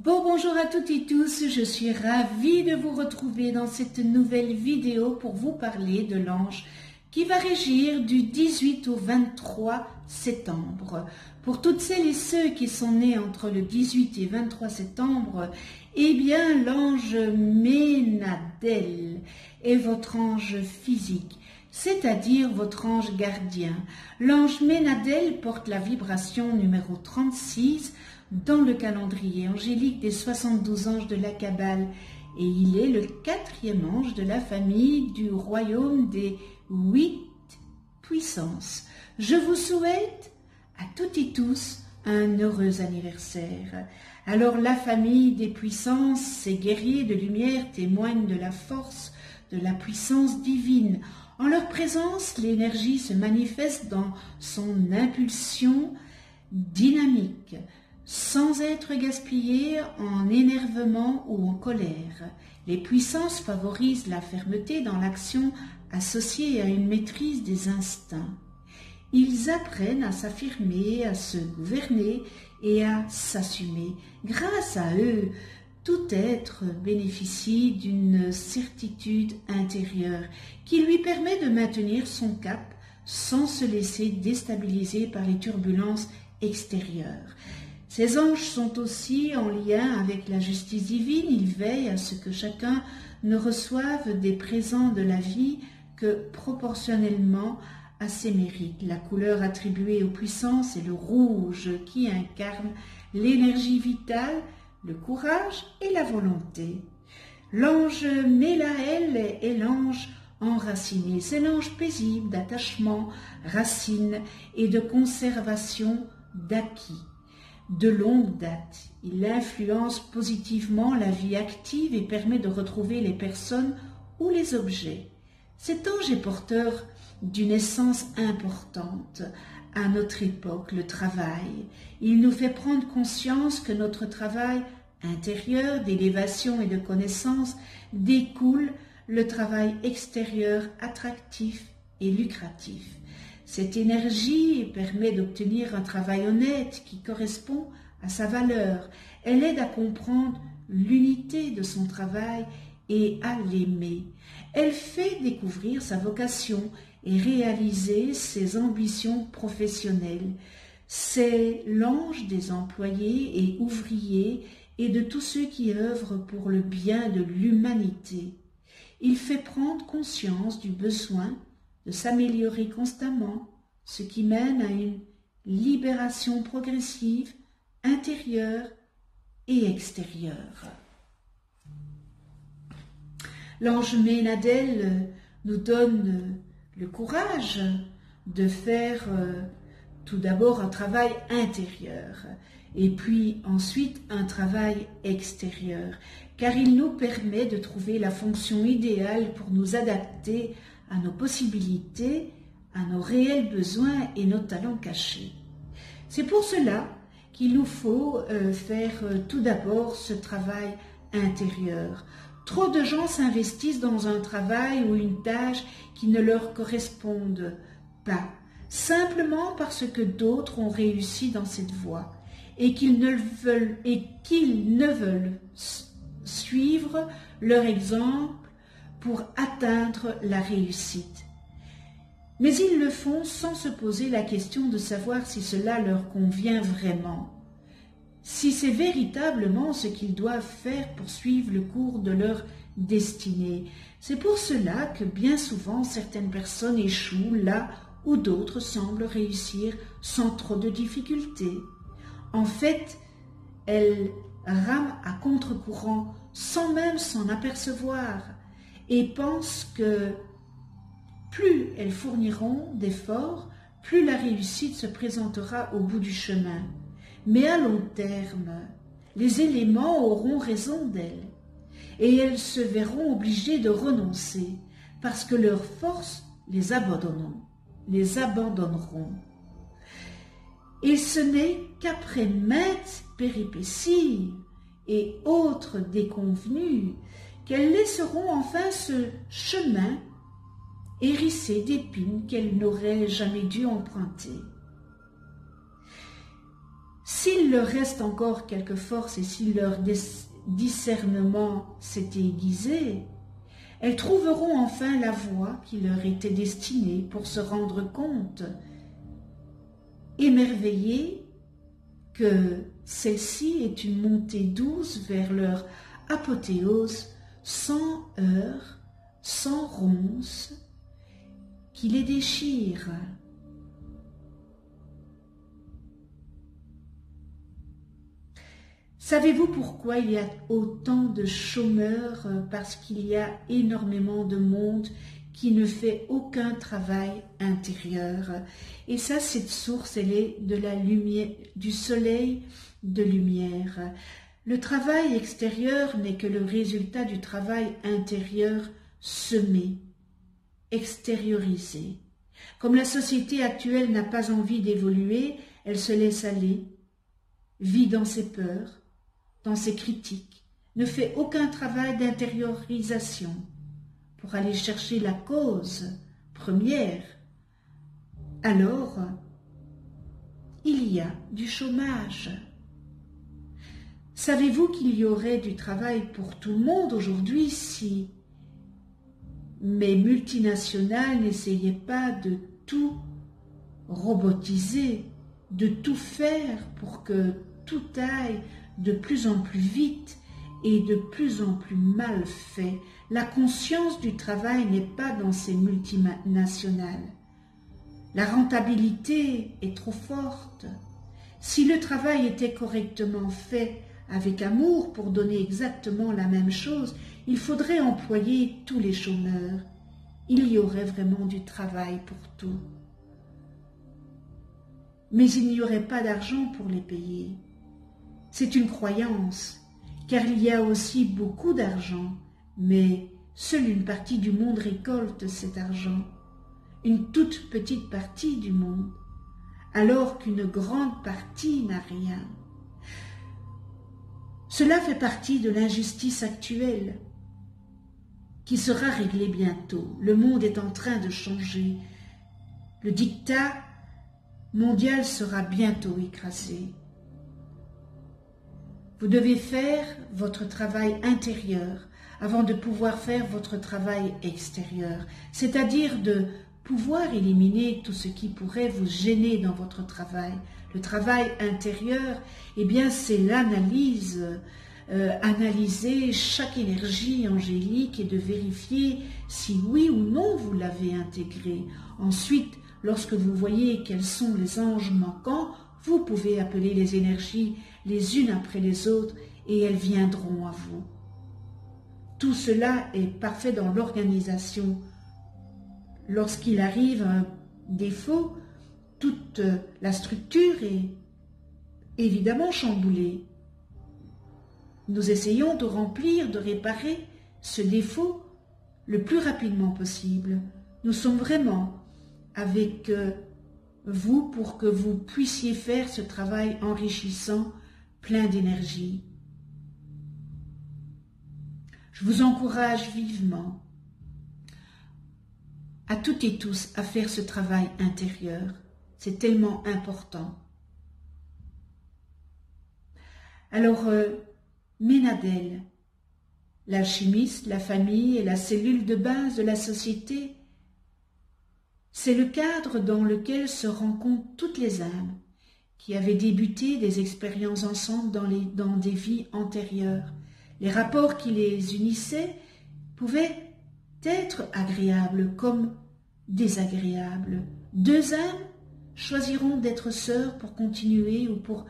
Bonjour à toutes et tous, je suis ravie de vous retrouver dans cette nouvelle vidéo pour vous parler de l'ange qui va régir du 18 au 23 septembre. Pour toutes celles et ceux qui sont nés entre le 18 et 23 septembre, eh bien l'ange Ménadel est votre ange physique, c'est-à-dire votre ange gardien. L'ange Ménadel porte la vibration numéro 36 dans le calendrier angélique des 72 anges de la Kabbale, et il est le 4e ange de la famille du royaume des 8 puissances. Je vous souhaite à toutes et tous un heureux anniversaire. Alors la famille des puissances, ces guerriers de lumière témoignent de la force, de la puissance divine. En leur présence, l'énergie se manifeste dans son impulsion dynamique, sans être gaspillée en énervement ou en colère. Les puissances favorisent la fermeté dans l'action associée à une maîtrise des instincts. Ils apprennent à s'affirmer, à se gouverner et à s'assumer. Grâce à eux, tout être bénéficie d'une certitude intérieure qui lui permet de maintenir son cap sans se laisser déstabiliser par les turbulences extérieures. Ces anges sont aussi en lien avec la justice divine. Ils veillent à ce que chacun ne reçoive des présents de la vie que proportionnellement à ses mérites. La couleur attribuée aux puissances est le rouge qui incarne l'énergie vitale, le courage et la volonté. L'ange Mélaël est l'ange enraciné. C'est l'ange paisible d'attachement, racine et de conservation d'acquis. De longue date, il influence positivement la vie active et permet de retrouver les personnes ou les objets. Cet ange est porteur d'une essence importante à notre époque, le travail. Il nous fait prendre conscience que notre travail intérieur d'élévation et de connaissance découle le travail extérieur attractif et lucratif. Cette énergie permet d'obtenir un travail honnête qui correspond à sa valeur. Elle aide à comprendre l'unité de son travail et à l'aimer. Elle fait découvrir sa vocation et réaliser ses ambitions professionnelles. C'est l'ange des employés et ouvriers et de tous ceux qui œuvrent pour le bien de l'humanité. Il fait prendre conscience du besoin de s'améliorer constamment, ce qui mène à une libération progressive, intérieure et extérieure. L'ange Ménadel nous donne le courage de faire tout d'abord un travail intérieur et puis ensuite un travail extérieur, car il nous permet de trouver la fonction idéale pour nous adapter à nos possibilités, à nos réels besoins et nos talents cachés. C'est pour cela qu'il nous faut faire tout d'abord ce travail intérieur. Trop de gens s'investissent dans un travail ou une tâche qui ne leur correspondent pas, simplement parce que d'autres ont réussi dans cette voie et qu'ils ne veulent suivre leur exemple pour atteindre la réussite. Mais ils le font sans se poser la question de savoir si cela leur convient vraiment, si c'est véritablement ce qu'ils doivent faire pour suivre le cours de leur destinée. C'est pour cela que bien souvent certaines personnes échouent là où d'autres semblent réussir sans trop de difficultés. En fait, elles rament à contre-courant sans même s'en apercevoir et pensent que plus elles fourniront d'efforts, plus la réussite se présentera au bout du chemin. Mais à long terme, les éléments auront raison d'elles et elles se verront obligées de renoncer parce que leurs forces les abandonneront. Et ce n'est qu'après maintes péripéties et autres déconvenues qu'elles laisseront enfin ce chemin hérissé d'épines qu'elles n'auraient jamais dû emprunter. s'il leur reste encore quelques forces et si leur discernement s'est aiguisé, elles trouveront enfin la voie qui leur était destinée pour se rendre compte, émerveillées, que celle-ci est une montée douce vers leur apothéose, sans heurts, sans ronces, qui les déchire. Savez-vous pourquoi il y a autant de chômeurs? Parce qu'il y a énormément de monde qui ne fait aucun travail intérieur. Et ça, cette source, elle est de la lumière, du soleil de lumière. Le travail extérieur n'est que le résultat du travail intérieur semé, extériorisé. Comme la société actuelle n'a pas envie d'évoluer, elle se laisse aller, vit dans ses peurs, dans ses critiques, ne fait aucun travail d'intériorisation pour aller chercher la cause première. Alors, il y a du chômage. Savez-vous qu'il y aurait du travail pour tout le monde aujourd'hui si mes multinationales n'essayaient pas de tout robotiser, de tout faire pour que tout aille de plus en plus vite et de plus en plus mal fait? La conscience du travail n'est pas dans ces multinationales. La rentabilité est trop forte. Si le travail était correctement fait avec amour pour donner exactement la même chose, il faudrait employer tous les chômeurs. Il y aurait vraiment du travail pour tout. Mais il n'y aurait pas d'argent pour les payer. C'est une croyance, car il y a aussi beaucoup d'argent, mais seule une partie du monde récolte cet argent, une toute petite partie du monde, alors qu'une grande partie n'a rien. Cela fait partie de l'injustice actuelle, qui sera réglée bientôt. Le monde est en train de changer. Le diktat mondial sera bientôt écrasé. Vous devez faire votre travail intérieur avant de pouvoir faire votre travail extérieur, c'est-à-dire de pouvoir éliminer tout ce qui pourrait vous gêner dans votre travail. Le travail intérieur, eh bien, c'est l'analyse, analyser chaque énergie angélique et de vérifier si oui ou non vous l'avez intégrée. Ensuite, lorsque vous voyez quels sont les anges manquants, vous pouvez appeler les énergies les unes après les autres et elles viendront à vous. Tout cela est parfait dans l'organisation. Lorsqu'il arrive un défaut, toute la structure est évidemment chamboulée. Nous essayons de remplir, de réparer ce défaut le plus rapidement possible. Nous sommes vraiment avec vous pour que vous puissiez faire ce travail enrichissant, plein d'énergie. Je vous encourage vivement à toutes et tous à faire ce travail intérieur. C'est tellement important. Alors, Ménadel, l'alchimiste, la famille et la cellule de base de la société, c'est le cadre dans lequel se rencontrent toutes les âmes qui avaient débuté des expériences ensemble dans des vies antérieures. Les rapports qui les unissaient pouvaient être agréables comme désagréables. Deux âmes choisiront d'être sœurs pour continuer ou pour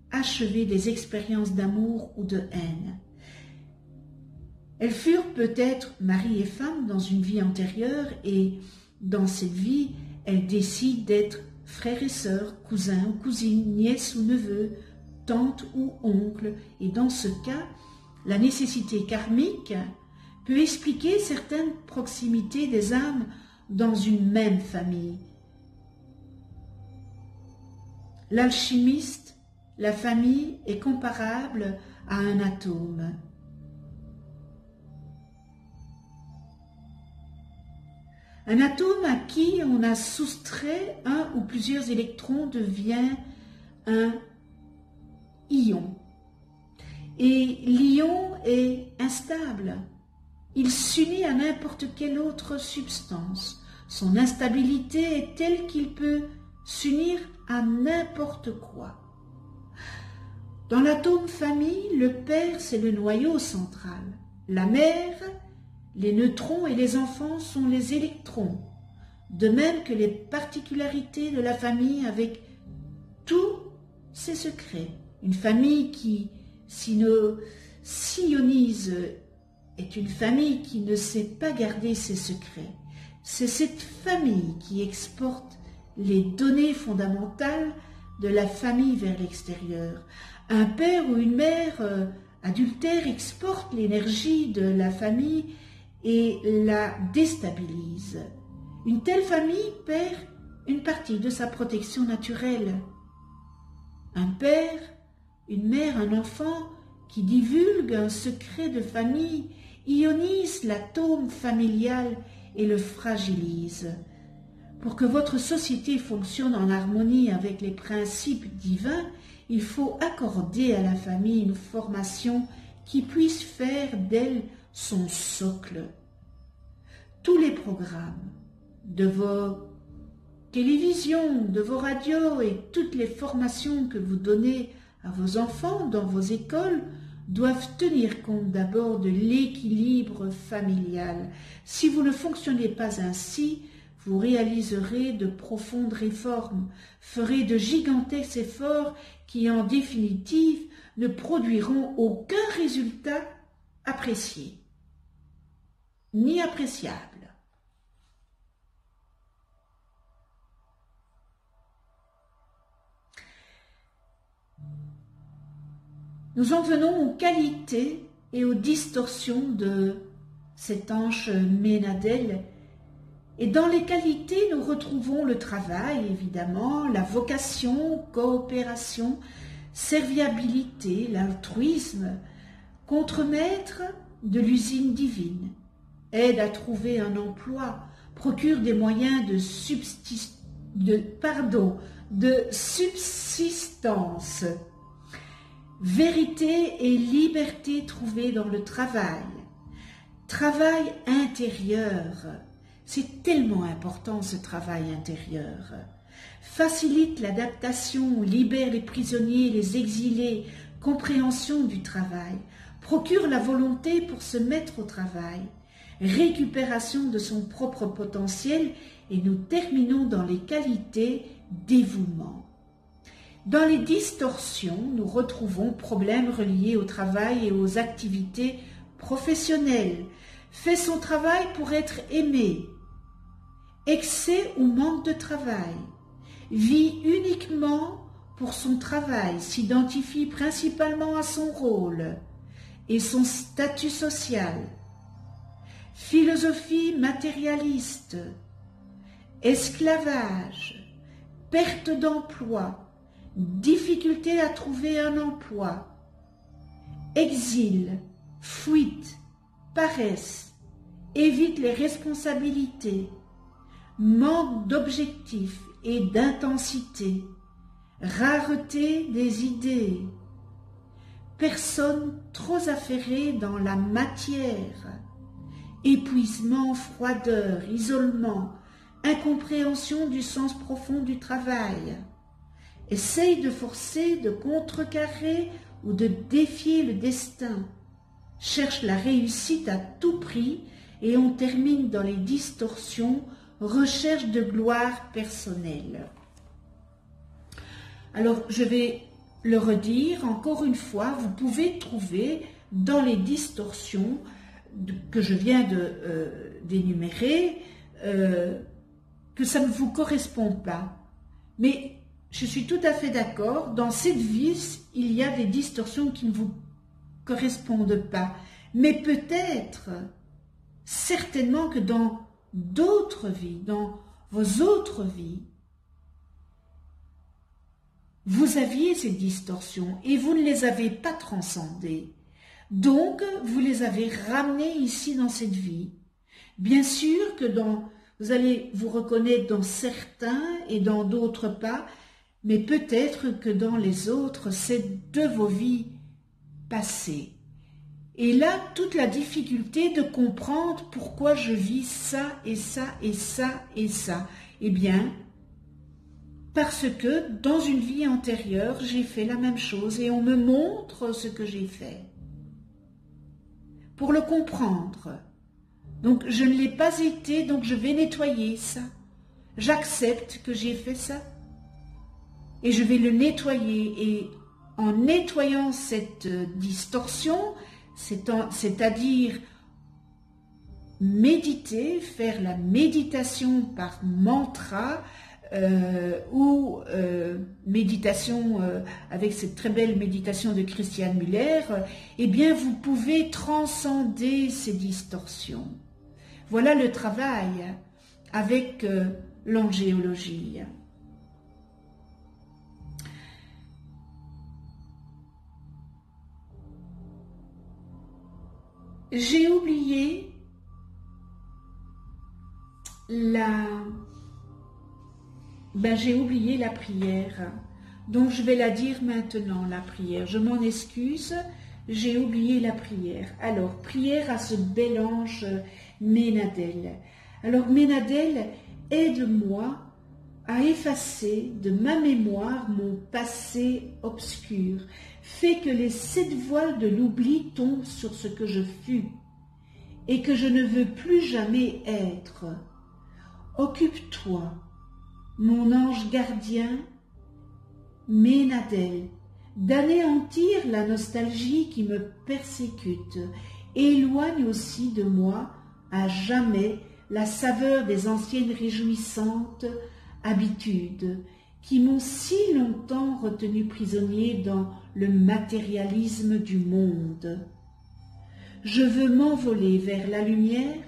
achever des expériences d'amour ou de haine. Elles furent peut-être mari et femme dans une vie antérieure et dans cette vie, elles décident d'être frères et sœurs, cousins ou cousines, nièces ou neveux, tantes ou oncles. Et dans ce cas, la nécessité karmique peut expliquer certaines proximités des âmes dans une même famille. L'alchimiste, la famille est comparable à un atome. Un atome à qui on a soustrait un ou plusieurs électrons devient un ion. Et l'ion est instable. Il s'unit à n'importe quelle autre substance. Son instabilité est telle qu'il peut s'unir à n'importe quoi. Dans l'atome famille, le père, c'est le noyau central. La mère, les neutrons et les enfants sont les électrons. De même que les particularités de la famille avec tous ses secrets. Une famille qui s'ionise est une famille qui ne sait pas garder ses secrets. C'est cette famille qui exporte les données fondamentales de la famille vers l'extérieur. Un père ou une mère adultère exporte l'énergie de la famille et la déstabilise. Une telle famille perd une partie de sa protection naturelle. Un père, une mère, un enfant qui divulgue un secret de famille ionise l'atome familial et le fragilise. Pour que votre société fonctionne en harmonie avec les principes divins, il faut accorder à la famille une formation qui puisse faire d'elle son socle. Tous les programmes de vos télévisions, de vos radios et toutes les formations que vous donnez à vos enfants dans vos écoles doivent tenir compte d'abord de l'équilibre familial. Si vous ne fonctionnez pas ainsi, vous réaliserez de profondes réformes, ferez de gigantesques efforts qui, en définitive, ne produiront aucun résultat apprécié, ni appréciable. Nous en venons aux qualités et aux distorsions de cet ange Ménadel. Et dans les qualités, nous retrouvons le travail, évidemment, la vocation, coopération, serviabilité, l'altruisme, contremaître de l'usine divine, aide à trouver un emploi, procure des moyens de subsistance, vérité et liberté trouvées dans le travail, travail intérieur. C'est tellement important ce travail intérieur. Facilite l'adaptation, libère les prisonniers, les exilés, compréhension du travail, procure la volonté pour se mettre au travail, récupération de son propre potentiel et nous terminons dans les qualités dévouement. Dans les distorsions, nous retrouvons problèmes reliés au travail et aux activités professionnelles, fait son travail pour être aimé, excès ou manque de travail, vit uniquement pour son travail, s'identifie principalement à son rôle et son statut social, philosophie matérialiste, esclavage, perte d'emploi, difficulté à trouver un emploi, exil, fuite, paresse, évite les responsabilités, manque d'objectifs et d'intensité, rareté des idées, personne trop affairée dans la matière, épuisement, froideur, isolement, incompréhension du sens profond du travail, essaye de forcer, de contrecarrer ou de défier le destin, cherche la réussite à tout prix et on termine dans les distorsions, recherche de gloire personnelle. Alors, je vais le redire, encore une fois, vous pouvez trouver dans les distorsions que je viens d'énumérer que ça ne vous correspond pas. Mais je suis tout à fait d'accord, dans cette vie, il y a des distorsions qui ne vous correspondent pas. Mais peut-être, certainement que dans d'autres vies, dans vos autres vies, vous aviez ces distorsions et vous ne les avez pas transcendées. Donc, vous les avez ramenées ici dans cette vie. Bien sûr que vous allez vous reconnaître dans certains et dans d'autres pas, mais peut-être que dans les autres, c'est de vos vies passées. Et là, toute la difficulté de comprendre pourquoi je vis ça et ça et ça et ça. Eh bien, parce que dans une vie antérieure, j'ai fait la même chose et on me montre ce que j'ai fait. Pour le comprendre. Donc, je ne l'ai pas été, donc je vais nettoyer ça. J'accepte que j'ai fait ça. Et je vais le nettoyer. Et en nettoyant cette distorsion, c'est-à-dire méditer, faire la méditation par mantra ou méditation avec cette très belle méditation de Christiane Müller, eh bien vous pouvez transcender ces distorsions. Voilà le travail avec l'angéologie. J'ai oublié j'ai oublié la prière, donc je vais la dire maintenant, la prière. Je m'en excuse, j'ai oublié la prière. Alors, prière à ce bel ange Ménadel. Alors, Ménadel, aide-moi à effacer de ma mémoire mon passé obscur. Fais que les 7 voiles de l'oubli tombent sur ce que je fus et que je ne veux plus jamais être. Occupe-toi, mon ange gardien, Ménadel, d'anéantir la nostalgie qui me persécute. Éloigne aussi de moi à jamais la saveur des anciennes réjouissantes habitudes qui m'ont si longtemps retenu prisonnier dans le matérialisme du monde. Je veux m'envoler vers la lumière,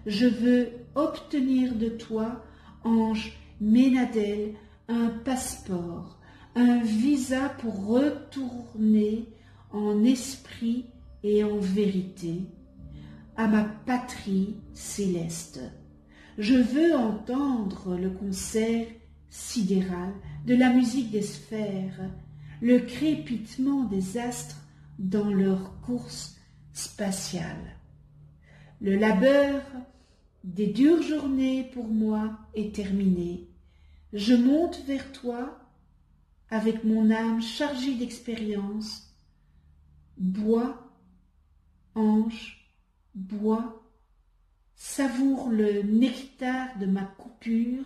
je veux obtenir de toi, ange Ménadel, un passeport, un visa pour retourner en esprit et en vérité à ma patrie céleste. Je veux entendre le concert sidéral de la musique des sphères, le crépitement des astres dans leur course spatiale. Le labeur des dures journées pour moi est terminé. Je monte vers toi avec mon âme chargée d'expérience. Bois, ange, bois, savoure le nectar de ma coupure,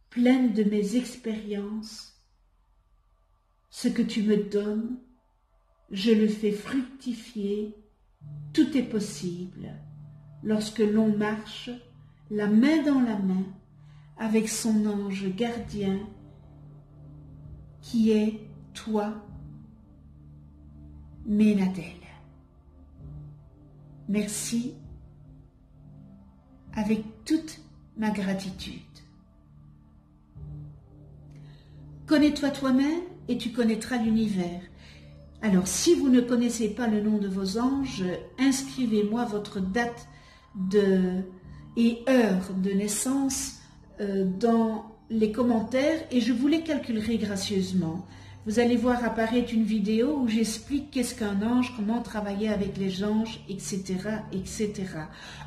pleine de mes expériences. Ce que tu me donnes, je le fais fructifier. Tout est possible lorsque l'on marche la main dans la main avec son ange gardien qui est toi, Ménadel. Merci avec toute ma gratitude. Connais-toi toi-même et tu connaîtras l'univers. Alors, si vous ne connaissez pas le nom de vos anges, inscrivez-moi votre date et heure de naissance dans les commentaires et je vous les calculerai gracieusement. Vous allez voir apparaître une vidéo où j'explique qu'est-ce qu'un ange, comment travailler avec les anges, etc., etc.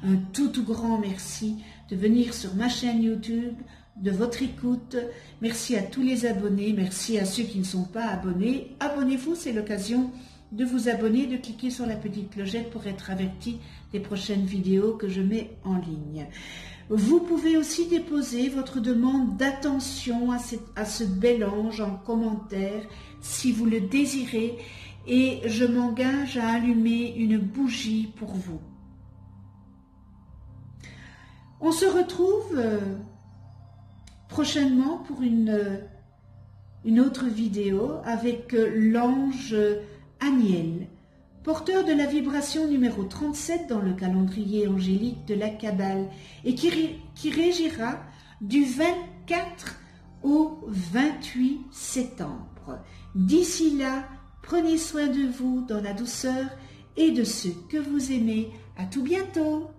Un tout grand merci de venir sur ma chaîne YouTube, de votre écoute. Merci à tous les abonnés, merci à ceux qui ne sont pas abonnés. Abonnez-vous, c'est l'occasion de vous abonner, de cliquer sur la petite clochette pour être averti des prochaines vidéos que je mets en ligne. Vous pouvez aussi déposer votre demande d'attention à ce bel ange en commentaire si vous le désirez et je m'engage à allumer une bougie pour vous. On se retrouve prochainement pour une autre vidéo avec l'ange Aniel, porteur de la vibration numéro 37 dans le calendrier angélique de la Kabbale et qui régira du 24 au 28 septembre. D'ici là, prenez soin de vous dans la douceur et de ceux que vous aimez. À tout bientôt!